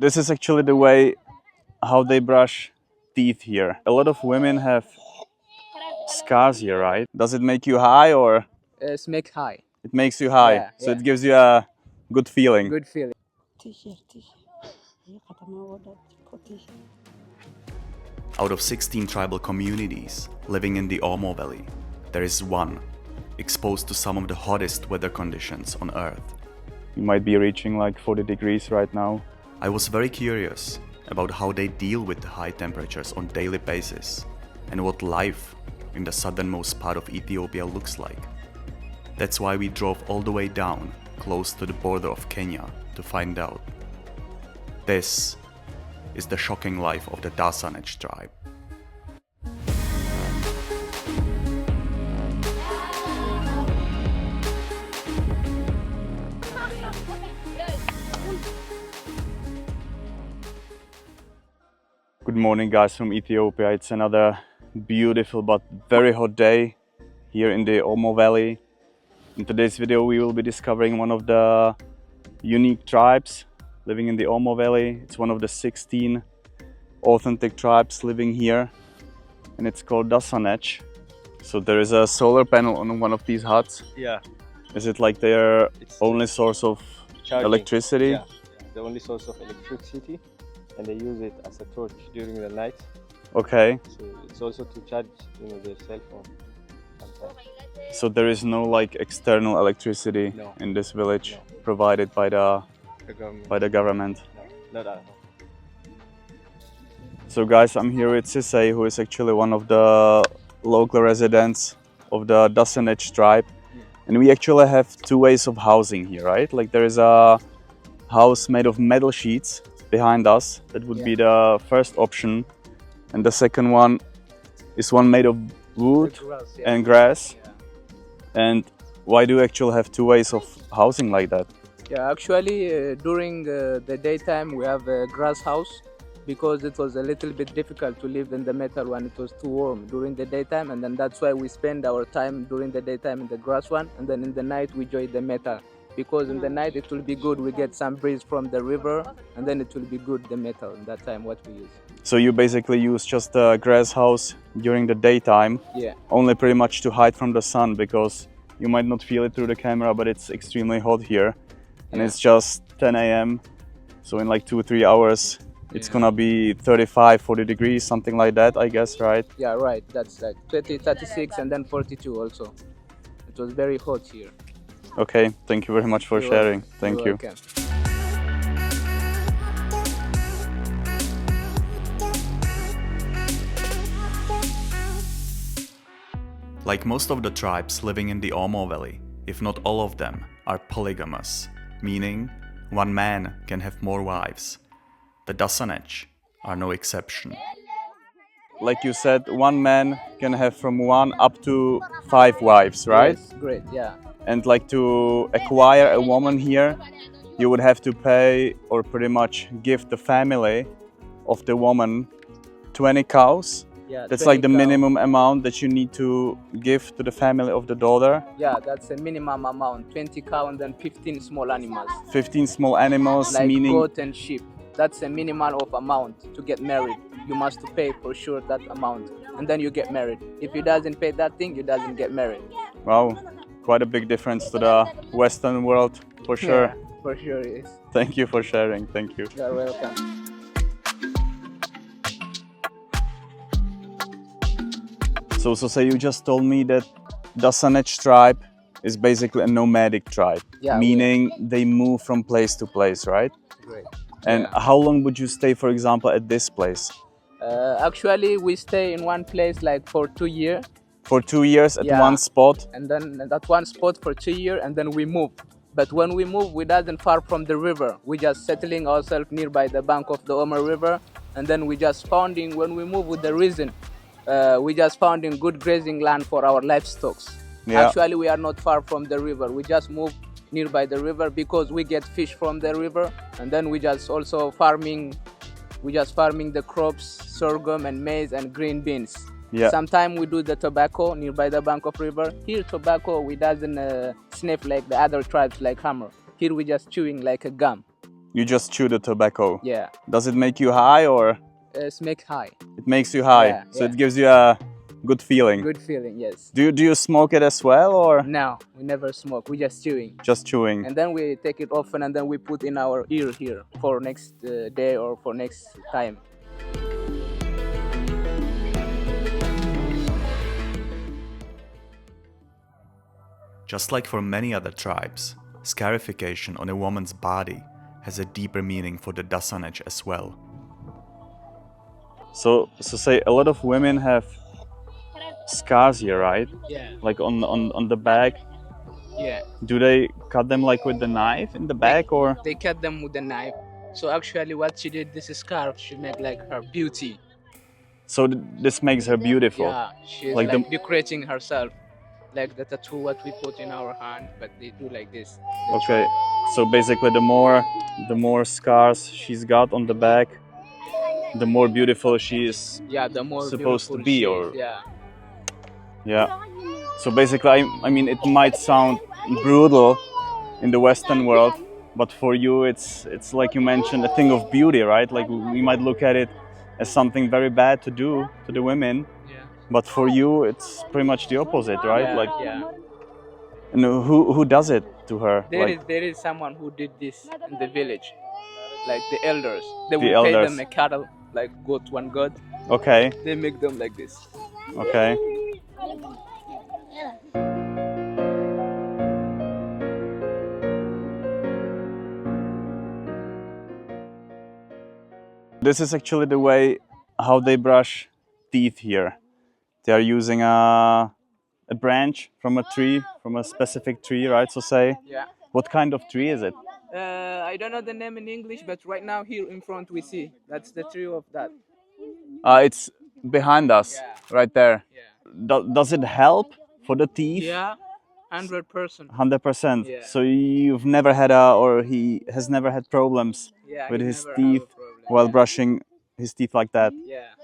This is actually the way how they brush teeth here. A lot of women have scars here, right? Does it make you high or? It's make high. It makes you high, Yeah, so yeah. it gives you a good feeling. Good feeling. Out of 16 tribal communities living in the Omo Valley, there is one exposed to some of the hottest weather conditions on Earth. You might be reaching like 40 degrees right now. I was very curious about how they deal with the high temperatures on a daily basis and what life in the southernmost part of Ethiopia looks like. That's why we drove all the way down close to the border of Kenya to find out. This is the shocking life of the Dassanech tribe. Good morning guys from Ethiopia. It's another beautiful but very hot day here in the Omo Valley. In today's video we will be discovering one of the unique tribes living in the Omo Valley. It's one of the 16 authentic tribes living here and it's called Dassanech. So there is a solar panel on one of these huts. Yeah. Is it like their It's only source of charging. electricity? Yeah, the only source of electricity, and they use it as a torch during the night. Okay. So it's also to charge, their cell phone sometimes. So there is no like external electricity No. in this village No. provided by the The government. government. No, not at all. So guys, I'm here with Sisay, who is actually one of the local residents of the Dassanech tribe. And we actually have two ways of housing here, right? Like there is a house made of metal sheets behind us. That would be the first option. And the second one is one made of wood and grass. And why do you actually have two ways of housing like that? Yeah, actually, during the daytime we have a grass house because it was a little bit difficult to live in the metal when it was too warm during the daytime, and then that's why we spend our time during the daytime in the grass one, and then in the night we join the metal because in the night it will be good. We get some breeze from the river, and then it will be good the metal in that time what we use. So you basically use just a grass house during the daytime, Yeah. only pretty much to hide from the sun, because you might not feel it through the camera, but it's extremely hot here. And it's just 10 a.m. So in like 2-3 hours, it's gonna be 35, 40 degrees, something like that, I guess, right? Yeah, right. That's like 30, 36 and then 42 also. It was very hot here. Okay, thank you very much for You're sharing. welcome. Thank You're you. welcome. Like most of the tribes living in the Omo Valley, if not all of them, are polygamous, meaning one man can have more wives. The Dassanech are no exception. Like you said, one man can have from 1 up to 5 wives, right? Yes, great, yeah. And like to acquire a woman here, you would have to pay or pretty much give the family of the woman 20 cows. Yeah, That's 20 like the cow. minimum amount that you need to give to the family of the daughter. Yeah, that's a minimum amount. 20 cow and then 15 small animals. 15 small animals, Like meaning goat and sheep. That's a minimal of amount to get married. You must pay for sure that amount. And then you get married. If you doesn't pay that thing, you doesn't get married. wow, quite a big difference to the Western world, for sure. Yeah, for sure it is. Thank you for sharing. Thank you. You're welcome. So you just told me that Dassanech tribe is basically a nomadic tribe, Yeah, meaning they move from place to place, right? Great. And how long would you stay, for example, at this place? Actually, we stay in one place like for 2 years. For 2 years at Yeah. one spot? And then that one spot for 2 years, and then we move. But when we move, we doesn't far from the river. We just settling ourselves nearby the bank of the Omer River, and then we just founding. When we move with the reason, we just founding good grazing land for our livestock. Yeah. Actually, we are not far from the river. We just move nearby the river because we get fish from the river, and then we just also farming. We just farming the crops, sorghum and maize and green beans. Yeah. Sometimes we do the tobacco nearby the bank of river. Here tobacco we doesn't sniff like the other tribes like hammer. Here we just chewing like a gum. You just chew the tobacco. Yeah, Does it make you high or smoke high. it makes you high? Yeah, So yeah. it gives you a good feeling. Good feeling, yes. Do you smoke it as well or No, we never smoke. We just chewing. just chewing? And then we take it often and then we put in our ear here for next day or for next time. Just like for many other tribes, scarification on a woman's body has a deeper meaning for the Dassanech as well. So say a lot of women have scars here, right? Yeah. Like on the back. Yeah. Do they cut them like with the knife in the back or? They cut them with a knife. So actually what she did, this scarf, she made like her beauty. So this makes her beautiful. Yeah, she's Like like, the- decorating herself. Like the tattoo what we put in our hand, but they do like this. They Okay. try. So basically the more scars she's got on the back, the more beautiful she is. Yeah, the more Supposed to beautiful be, she or- is, yeah. Yeah. So basically, I mean, it might sound brutal in the Western world, but for you, it's like you mentioned, a thing of beauty, right? Like we might look at it as something very bad to do to the women, Yeah. but for you, it's pretty much the opposite, right? Yeah, Like, yeah. and who does it to her? There is someone who did this in the village, like the elders. They The will pay elders. them a cattle, like goat, one goat. Okay, They make them like this. okay. This is actually the way how they brush teeth here. They are using a branch from a tree, from a specific tree, right? So say, Yeah. what kind of tree is it? I don't know the name in English, but right now here in front we see that's the tree of that. It's behind us, Yeah. right there. Yeah. Does it help for the teeth? Yeah, 100%. 100%. Yeah. So you've never had or he has never had problems Yeah, with he his never have a teeth problem. while Yeah. brushing his teeth like that. Yeah.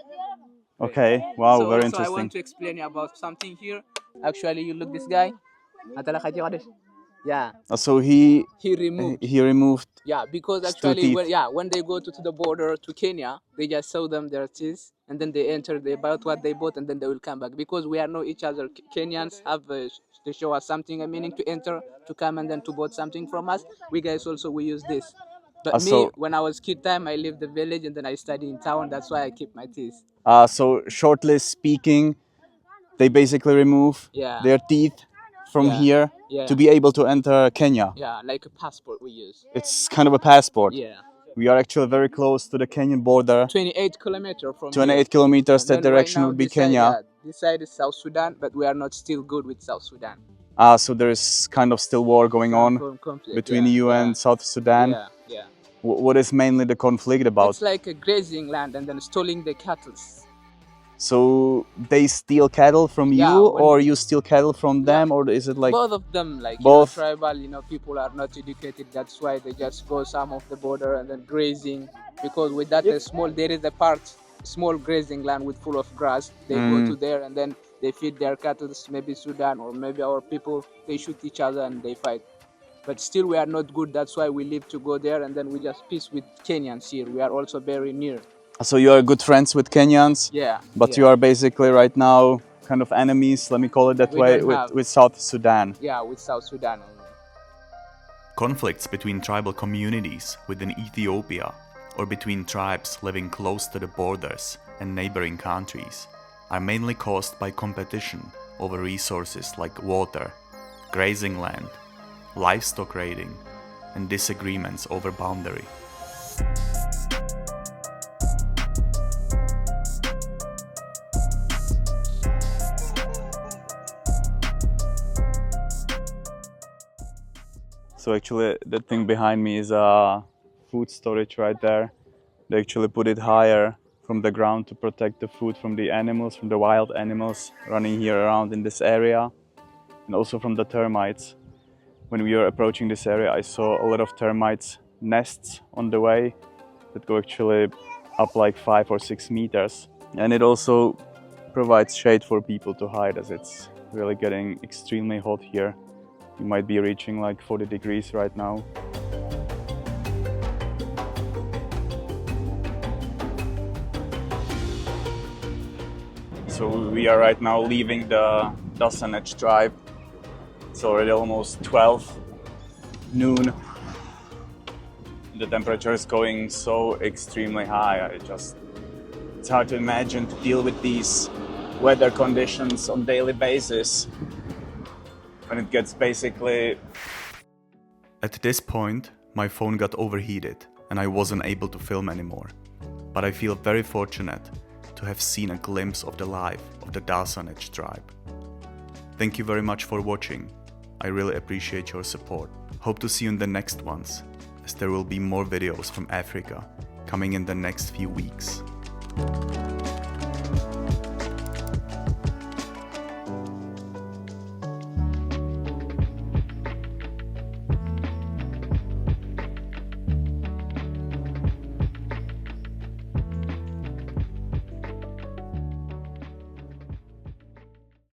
Okay, wow, So very also I interesting. want to explain you about something here. Actually, you look this guy. Yeah, So he he removed. removed. Yeah, because His two actually, when, teeth. when they go to the border to Kenya, they just show them their teeth, and then they enter, they bought what they bought, and then they will come back. Because we are know each other. Kenyans have they show us something, a meaning to enter, to come, and then to bought something from us. We guys also we use this. But me, So- when I was kid time, I lived the village, and then I studied in town. That's why I keep my teeth. So shortly speaking, they basically remove Yeah. their teeth from Yeah. here Yeah. to be able to enter Kenya. Yeah, like a passport we use. It's kind of a passport. Yeah. We are actually very close to the Kenyan border. 28 kilometers from 28 here. kilometers, And that then right direction now would be this side, Kenya. yeah, this side is South Sudan, but we are not still good with South Sudan. So there's kind of still war going on Conflict, between yeah, you yeah, and South Sudan. Yeah, yeah. What is mainly the conflict about? It's like a grazing land and then stealing the cattle. So they steal cattle from you, Yeah, when- or you steal cattle from them, or is it like Both of them, like Both. tribal, people are not educated. That's why they just go some of the border and then grazing. Because with that there is a part, small grazing land with full of grass. They go to there and then they feed their cattle. Maybe Sudan or maybe our people. They shoot each other and they fight. But still we are not good. That's why we live to go there and then we just peace with Kenyans here. We are also very near. So you are good friends with Kenyans, Yeah. but yeah. you are basically right now kind of enemies, let me call it that We way, don't have- with South Sudan. Yeah, with South Sudan. Conflicts between tribal communities within Ethiopia or between tribes living close to the borders and neighboring countries are mainly caused by competition over resources like water, grazing land, livestock raiding, and disagreements over boundary. So actually the thing behind me is a food storage right there. They actually put it higher from the ground to protect the food from the animals, from the wild animals running here around in this area, and also from the termites. When we were approaching this area, I saw a lot of termites nests on the way that go actually up like 5 or 6 meters. And it also provides shade for people to hide, as it's really getting extremely hot here. You might be reaching like 40 degrees right now. So we are right now leaving the Dassanech Tribe. It's already almost 12 noon. The temperature is going so extremely high. It's hard to imagine to deal with these weather conditions on daily basis when it gets basically... At this point, my phone got overheated and I wasn't able to film anymore. But I feel very fortunate to have seen a glimpse of the life of the Dassanech tribe. Thank you very much for watching. I really appreciate your support. Hope to see you in the next ones, as there will be more videos from Africa coming in the next few weeks.